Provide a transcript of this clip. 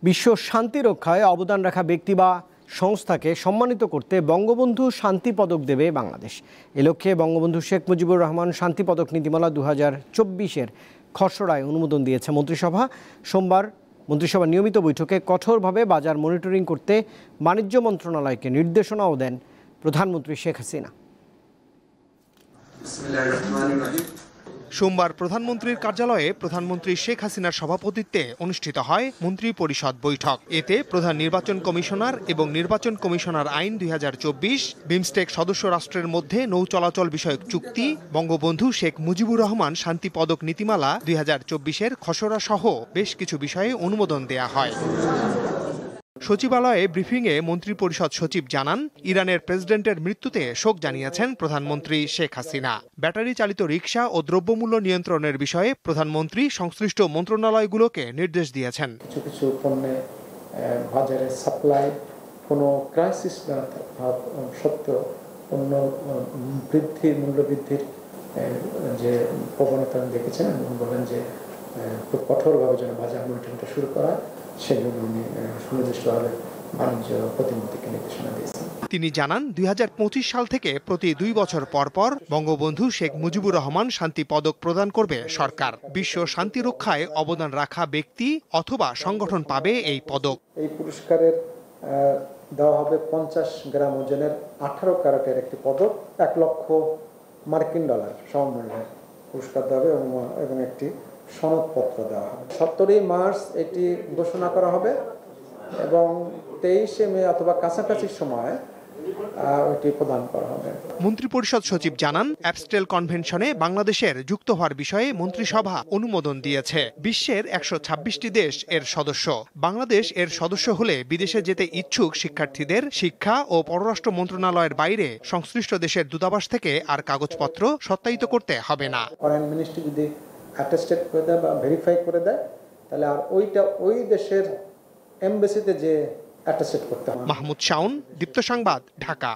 বিশ্ব শান্তি রক্ষায় অবদান রাখা ব্যক্তি বা সংস্থাকে সম্মানিত করতে বঙ্গবন্ধু শান্তি পদক দেবে বাংলাদেশ। এ লক্ষ্যে বঙ্গবন্ধু শেখ মুজিবুর রহমান শান্তি পদক নীতিমালা 2024-এর খসড়ায় অনুমোদন দিয়েছে মন্ত্রিসভা। সোমবার মন্ত্রিসভার নিয়মিত বৈঠকে কঠোরভাবে বাজার মনিটরিং করতে বাণিজ্য মন্ত্রণালয়কে নির্দেশনাও দেন প্রধানমন্ত্রী শেখ হাসিনা। সোমবার প্রধানমন্ত্রীর কার্যালয়ে প্রধানমন্ত্রী শেখ হাসিনার সভাপতিত্বে অনুষ্ঠিত হয় মন্ত্রী পরিষদ বৈঠক। এতে প্রধান নির্বাচন কমিশনার এবং নির্বাচন কমিশনার আইন 2024, বিমস্টেক সদস্য রাষ্ট্রের মধ্যে নৌ চলাচল বিষয়ক চুক্তি, বঙ্গবন্ধু শেখ মুজিবুর রহমান শান্তি পদক নীতিমালা 2024-এর খসড়া সহ বেশ কিছু বিষয়ে অনুমোদন দেয়া হয়। সচিবালয়ে ব্রিফিংয়ে মন্ত্রিপরিষদ সচিব জানান, ইরানের প্রেসিডেন্টের মৃত্যুতে শোক জানিয়েছেন প্রধানমন্ত্রী শেখ হাসিনা। ব্যাটারি চালিত রিকশা ও দ্রব্যমূল্য নিয়ন্ত্রণের বিষয়ে প্রধানমন্ত্রী সংশ্লিষ্ট মন্ত্রণালয়গুলোকে নির্দেশ দিয়েছেন। কিছু কিছু পণ্যে বাজারে সাপ্লাই কোনো ক্রাইসিস না সত্ত্বেও পণ্য মূল্য বৃদ্ধির যে প্রবণতা দেখেছেন এবং বলেন যে খুব কঠোরভাবে যেন বাজার মনিটরিংটা শুরু করা, সেজন্য উনি সুনির্দিষ্টভাবে বাণিজ্য প্রতিমন্ত্রীকে নির্দেশনা দিয়েছেন। তিনি জানান, 2025 সাল থেকে প্রতি 2 বছর পর পর বঙ্গবন্ধু শেখ মুজিবুর রহমান শান্তি পদক প্রদান করবে সরকার। বিশ্ব শান্তি রক্ষায় অবদান রাখা ব্যক্তি অথবা সংগঠন পাবে এই পদক। এই পুরস্কারের দেওয়া হবে 50 গ্রাম ওজনের 18 ক্যারেটের একটি পদক, 1 লক্ষ মার্কিন ডলার সমমূল্যের পুরস্কার দেওয়া হবে এবং একটি সনদপত্র দেওয়া হবে। 17 মার্চ এটি ঘোষণা করা হবে এবং 23 মে অথবা কাছাকাছি সময় এটি প্রদান করা হবে। মন্ত্রিপরিষদ সচিব জানান, অ্যাবস্টেল কনভেনশনে বাংলাদেশের যুক্ত হওয়ার বিষয়ে মন্ত্রিসভা অনুমোদন দিয়েছে। বিশ্বের 126টি দেশ এর সদস্য। বাংলাদেশ এর সদস্য হলে বিদেশে যেতে ইচ্ছুক শিক্ষার্থীদের শিক্ষা ও পররাষ্ট্র মন্ত্রণালয়ের বাইরে সংশ্লিষ্ট দেশের দূতাবাস থেকে আর কাগজপত্র সত্যায়িত করতে হবে না। ফরেন মিনিস্ট্রি যদি অ্যাটেস্টেড করে দেয় বা ভেরিফাই করে দেয়, তাহলে আর ওই দেশের এমবাসিতে যে অ্যাটেস্টেড করতে হবে। মাহমুদ শাওন, দীপ্ত সংবাদ, ঢাকা।